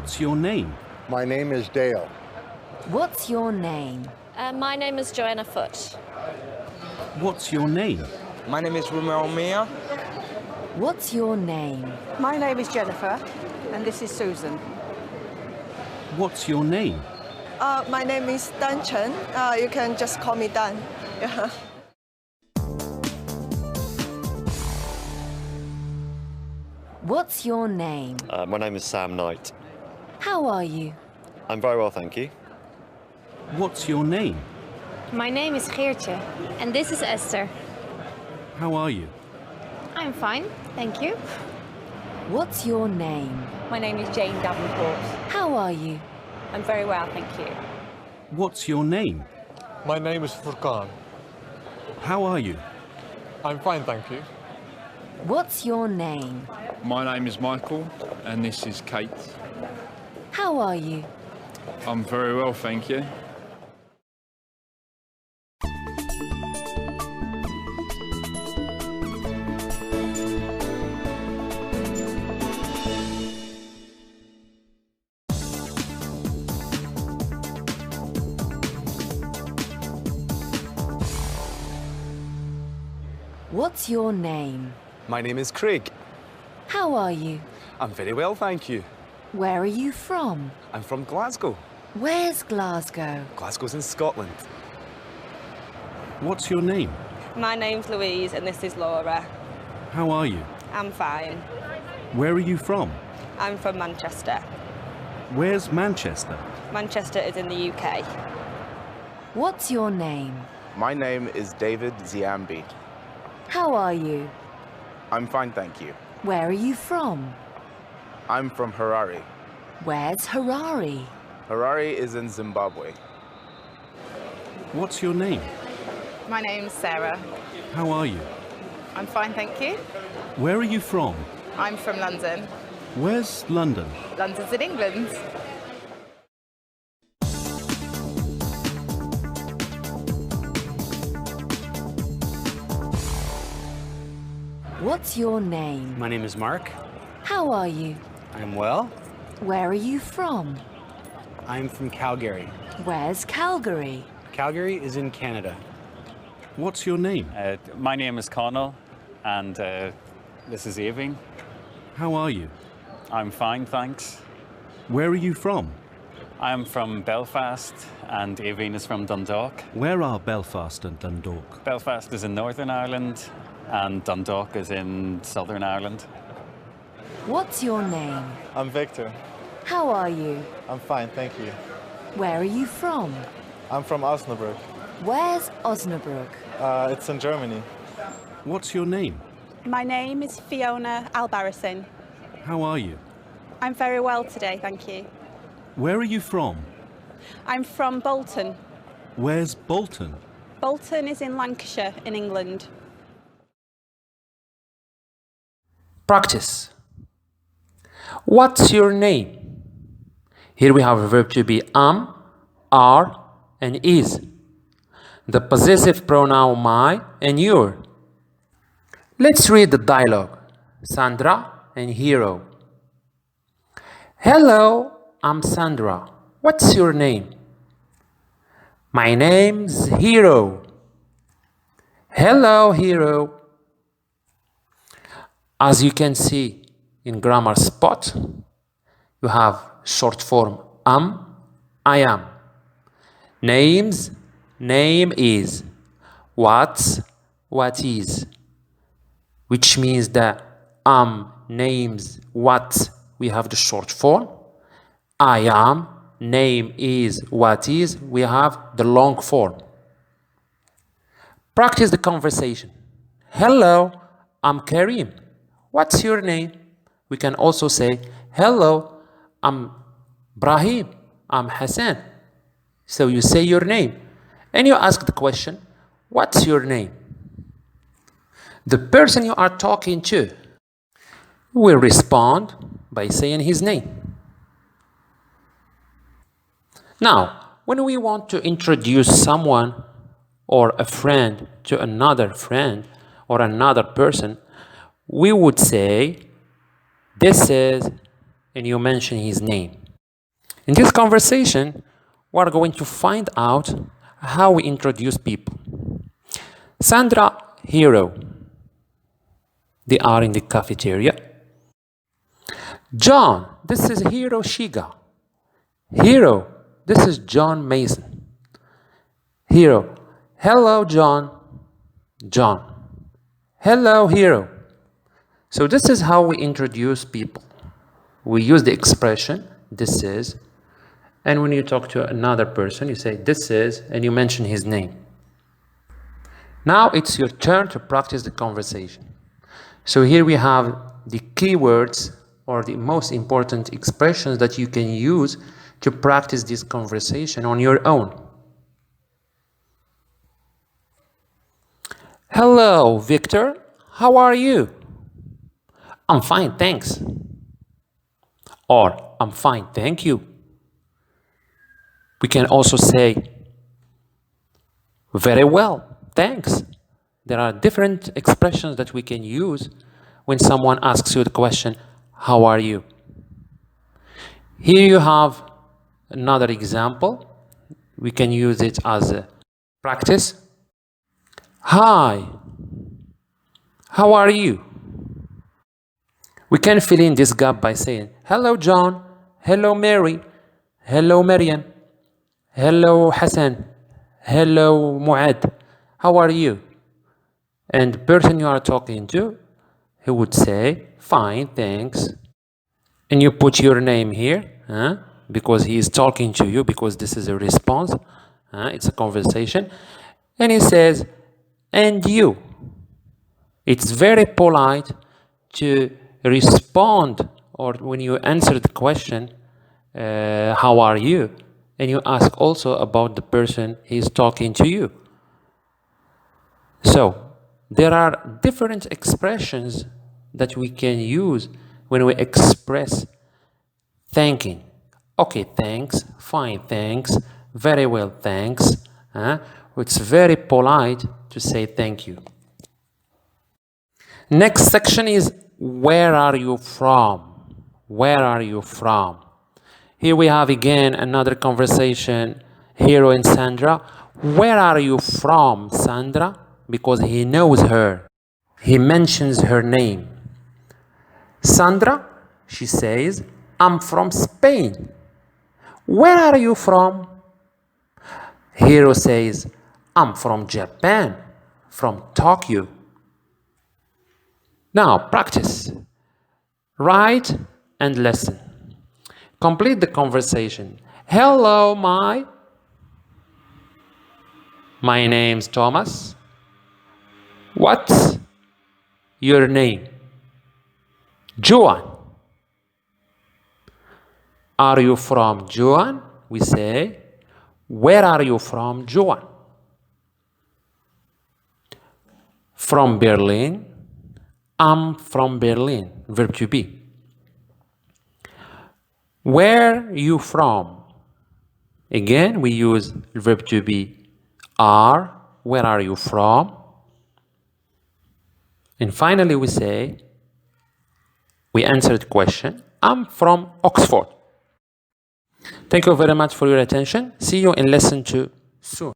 What's your name? My name is Dale. What's your name? My name is Joanna Foot. What's your name? My name is Romeo Mia. What's your name? My name is Jennifer, and this is Susan. What's your name? My name is Dan Chen. You can just call me Dan. Yeah. What's your name? My name is Sam Knight. How are you? I'm very well, thank you. What's your name? My name is Geertje, and this is Esther. How are you? I'm fine, thank you. What's your name? My name is Jane Davenport. How are you? I'm very well, thank you. What's your name? My name is Furkan. How are you? I'm fine, thank you. What's your name? My name is Michael, and this is Kate. How are you? I'm very well, thank you. What's your name? My name is Craig. How are you? I'm very well, thank you. Where are you from? I'm from Glasgow. Where's Glasgow? Glasgow's in Scotland. What's your name? My name's Louise, and this is Laura. How are you? I'm fine. Where are you from? I'm from Manchester. Where's Manchester? Manchester is in the UK. What's your name? My name is David Ziambi. How are you? I'm fine, thank you. Where are you from? I'm from Harare. Where's Harare? Harare is in Zimbabwe. What's your name? My name's Sarah. How are you? I'm fine, thank you. Where are you from? I'm from London. Where's London? London's in England. What's your name? My name is Mark. How are you? I'm well. Where are you from? I'm from Calgary. Where's Calgary? Calgary is in Canada. What's your name? My name is Connell, and this is Avine. How are you? I'm fine, thanks. Where are you from? I'm from Belfast, and Avine is from Dundalk. Where are Belfast and Dundalk? Belfast is in Northern Ireland, and Dundalk is in Southern Ireland. What's your name? I'm Victor. How are you? I'm fine, thank you. Where are you from? I'm from Osnabrück. Where's Osnabrück? It's in Germany. What's your name? My name is Fiona Albarracin. How are you? I'm very well today, thank you. Where are you from? I'm from Bolton. Where's Bolton? Bolton is in Lancashire, in England. Practice. What's your name? Here we have a verb to be am, are, and is. The possessive pronoun my and your. Let's read the dialogue. Sandra and Hero. Hello, I'm Sandra. What's your name? My name's Hero. Hello, Hero. As you can see in grammar spot, you have short form am, I am. Names, name is. What's, what is. Which means that am names what, we have the short form. I am, name is, what is, we have the long form. Practice the conversation. Hello, I'm Karim. What's your name? We can also say, hello, I'm Brahim, I'm Hassan. So you say your name and you ask the question, what's your name? The person you are talking to will respond by saying his name. Now, when we want to introduce someone or a friend to another friend or another person, we would say, this is, and you mention his name. In this conversation, we are going to find out how we introduce people. Sandra, Hero. They are in the cafeteria. John, this is Hero Shiga. Hero, this is John Mason. Hero, hello John. John, hello Hero. So this is how we introduce people. We use the expression, this is, and when you talk to another person, you say this is, and you mention his name. Now it's your turn to practice the conversation. So here we have the keywords or the most important expressions that you can use to practice this conversation on your own. Hello, Victor. How are you? I'm fine, thanks. Or, I'm fine, thank you. We can also say, very well, thanks. There are different expressions that we can use when someone asks you the question, how are you? Here you have another example. We can use it as a practice. Hi, how are you? We can fill in this gap by saying, hello John, hello Mary, hello Mariam, hello Hassan, hello Muad, how are you? And the person you are talking to, he would say, fine, thanks. And you put your name here, because he is talking to you, because this is a response, it's a conversation. And he says, and you. It's very polite to respond, or when you answer the question, how are you? And you ask also about the person he is talking to you. So, there are different expressions that we can use when we express thanking. Okay, thanks, fine, thanks, very well, thanks. It's very polite to say thank you. Next section is, where are you from? Where are you from? Here we have again another conversation, Hero and Sandra. Where are you from, Sandra? Because he knows her. He mentions her name. Sandra, she says, I'm from Spain. Where are you from? Hero says, I'm from Japan, from Tokyo. Now, practice. Write and listen. Complete the conversation. Hello, my name's Thomas. What's your name? Joan. Are you from Joan? We say, where are you from, Joan? From Berlin. I'm from Berlin. Verb to be. Where you from? Again, we use verb to be are. Where are you from? And finally, we say, we answer the question, I'm from Oxford. Thank you very much for your attention. See you in lesson 2 soon.